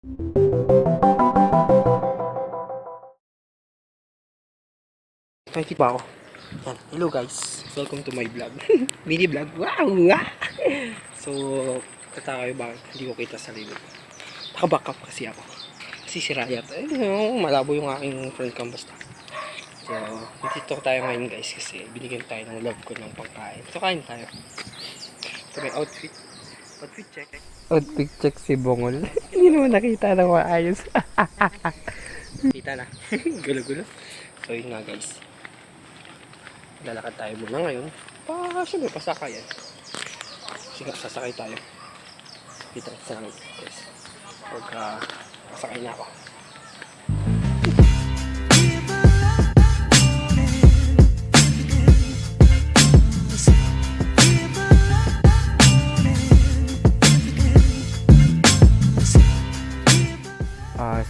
Nakikita ba ako? Yan. Hello guys, welcome to my vlog. Mini vlog. Wow! So, tataka kayo bakit hindi ko kita sa live. Naka-backup kasi ako. Kasi si Rayat. Malabo yung aking front cam basta. So, dito tayo ngayon guys kasi binigyan tayo ng love ko ng pangkain. So, kain tayo. Ito may outfit. Outfit check. Outfit check si Bongol. Hindi naman nakita ng maayos. Kita na. Gulo-gulo. So, yun nga guys. Lalakad tayo muna ngayon. Siyempre, pasakayan. Sige, sasakay tayo. Kita sa langit, guys. Pagka pasakay na ako.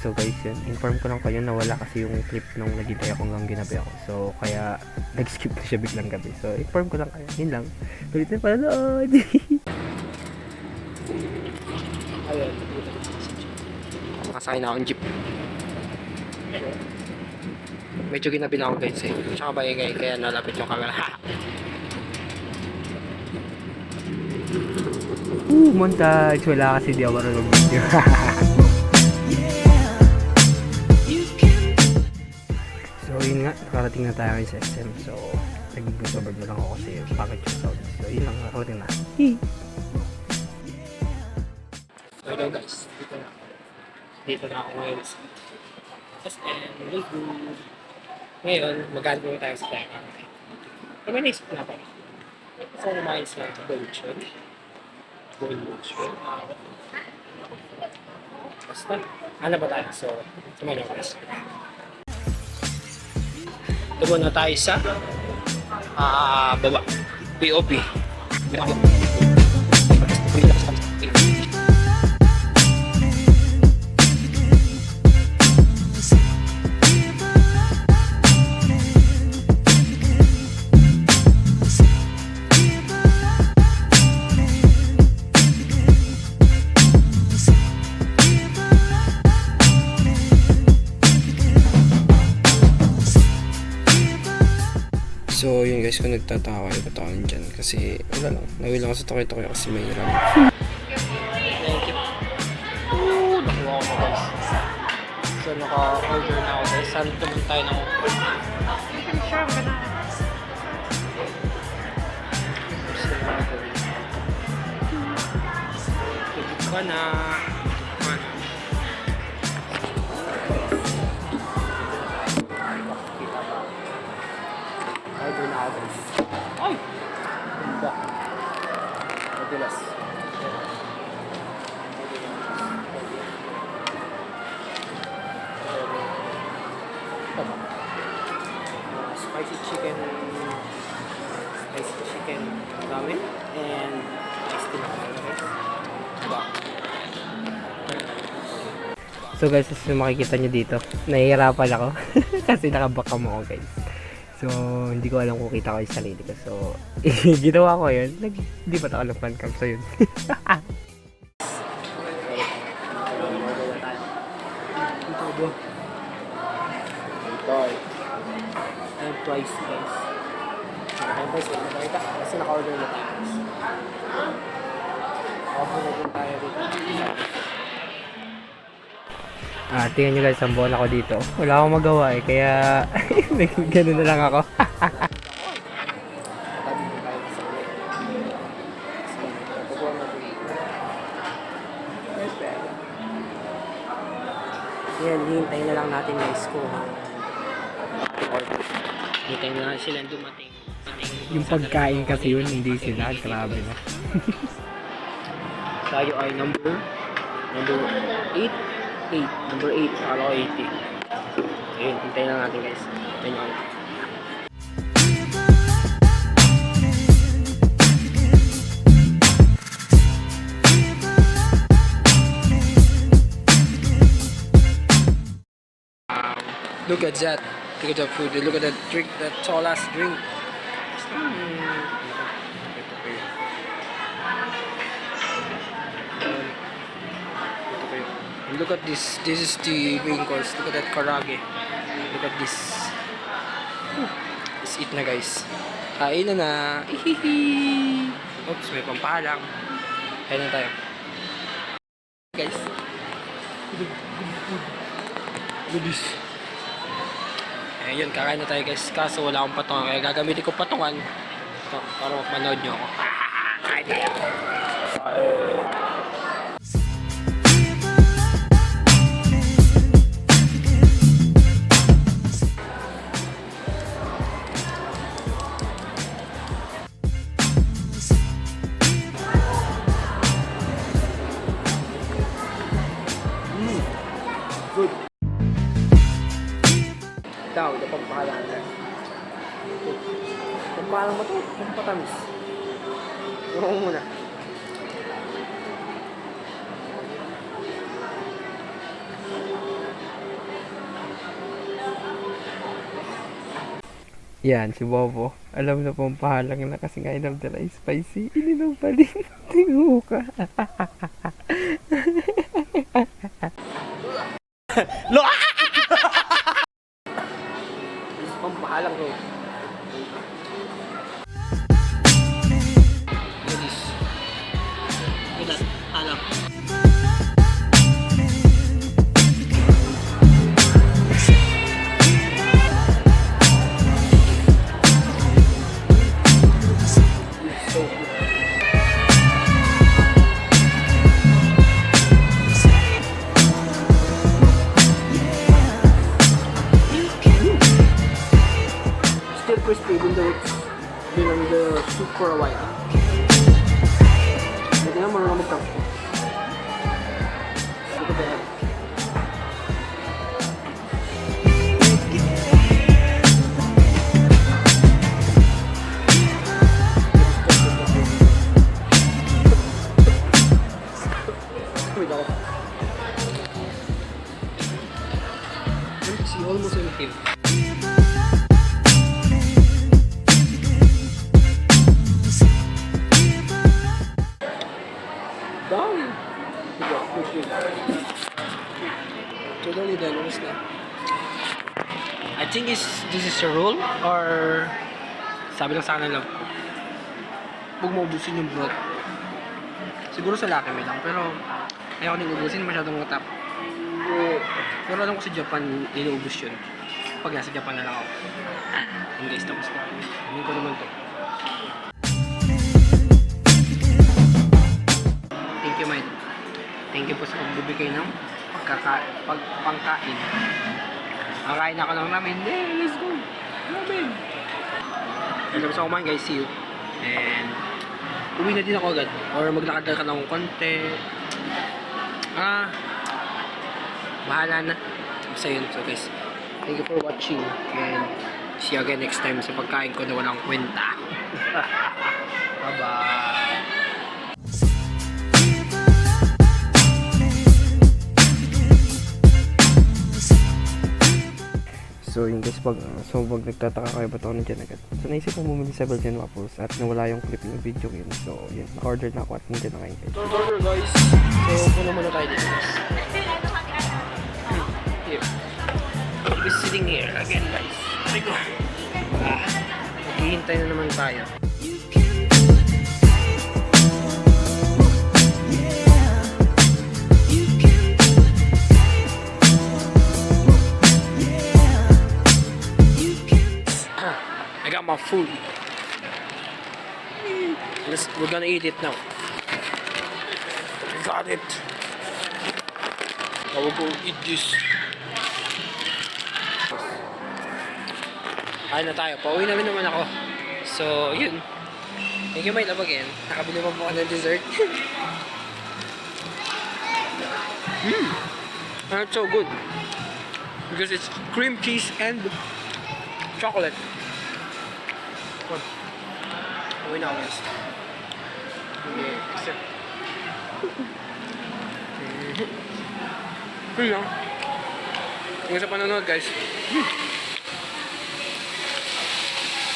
So guys, yun, inform ko lang kayo na wala kasi yung clip nung nagintay ako hanggang ginabi ako. So, kaya nag-skip na siya biglang gabi. So, inform ko lang kayo. Yun lang. Tulit na panood! Ayun. Nakasakay na akong jeep. Medyo ginabi na ako guys eh. Tsaka bagay kaya nalapit yung camera. Montage! Wala kasi di ako marunong video. So yun nga, nakarating na tayo sa SM. So nag-voiceover na lang ako kasi bakit yung sound. So yun lang, nakarating na. So hello guys, dito na ako ngayon sa SM. Ngayon, mag-gano'n tayo sa Teka. So may naisip na pa. So kumain sa Evolution. Basta, ano ba tayo? So, tumayo guys. Tumo na tayo sa baba. POP. So yun guys, kung nagtatawa kayo patawan dyan kasi wala lang, nawil lang ako sa toke-toke kasi may hiram. Thank you. Nakuha ko guys. So naka-order na ako guys. Saan naman tayo ng order? Sure ka na. Tugit ka na. Order na ako guys. Ay! Ganda. Madulas. Spicy chicken ramen and iced tea na guys. So guys, as makikita nyo dito, nahihirapan ako kasi nakabakam ako guys. So, hindi ko alam kung kita ko yung sarili ko. So, ginawa ko yun. Hindi pa ako ng cam. So, yun. And twice, guys. Kasi naka-order na tayo, guys. Naka-order tayo dito. Tingnan nyo guys, ang buwan ako dito. Wala akong magawa eh, kaya gano'n na lang ako. Yan, hintayin na lang natin guys ko. Hintayin na lang sila dumating. Yung pagkain kasi yun, hindi sila. Grabe na. Tayo ay number 8. Number 8, akala ko 80. Ayun, hintayin lang natin guys. Hintayin nyo. Look at that. Look at that food. Look at that drink. That tall ass drink. Look at this. This is the main course. Look at that karage. Look at this. Let's eat na guys. Kain na na. Ihihi. Oops, may pampalang. Kain na tayo. Guys. Good food. Look at this. Ayun, kakain na tayo guys. Kaso wala akong patungan. Kaya gagamitin ko patungan. Ito, para mapanood nyo ako. Kain tayo. Good. Daw, ito pampahalaan na. Pampahalaan mo ito, pampatamis. Yung muna. Yan, si Bobo. Alam na pampahalang na kasi nga inom nila spicy. Ininom pa rin. Tingo ka. Lo! Pampahalang ko. Goodies. Look at that. Halang. So good. Still crispy even though it's been on the soup for a while. Hindi na marunong magtang. Look at that. Wait ako. Empty, almost empty. Done! Diba? Good. Totally done. Honest na. I think this is a rule or sabi lang sa akin ng love ko. Huwag mo ubusin yung broth. Siguro sa laki may lang pero ayaw ko nang ubusin masyadong matap. Pero alam ko sa Japan inuubos yun. Pag nasa Japan na lang ako. Yung guys tapos na. Amin ko naman to. Thank you, Mike. Thank you po sa pagbibigay ng pangkain. Makain ako ng ramen. Yeah, let's go. Ramen. Tapos ako kumain guys. See you. And uwi na din ako agad. Or maglakad ka ng konti. Bahala na. Basta yun. So guys, thank you for watching. And see you again next time sa pagkain ko na walang kwenta. Bye-bye. So yun guys, pag nagtataka kayo ba't ako nandiyan agad. So naisip ko bumili sa Belgian waffles at nawala yung clip ng video yun. So yun, naka-order na ako at nandiyan na kayo guys. Order guys. So puno muna tayo dito guys. Here. I'll be sitting here again guys. Rico. Maghihintay na naman tayo. I got my food. We're gonna eat it now. I got it. I will go eat this. Kain na tayo. Pauwi na rin naman ako. So, yun. Thank you, my love again. Nakabili mo po ako ng dessert. And it's so good. Because it's cream cheese and chocolate. Good. Uwi na ako guys. Okay, except. Yun lang. Hanggang sa panonood guys.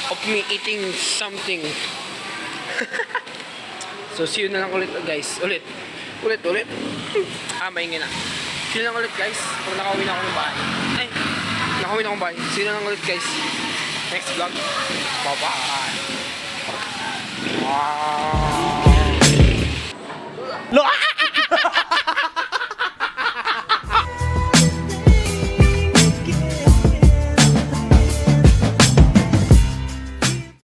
Of me eating something. So see you na lang ulit guys. Ulit. Maingin na. See you lang ulit guys. Pag nakauwi na ako ng bahay. Ay! Nakauwi na akong bahay. See you lang ulit guys. Next vlog. Bye-bye. Wow.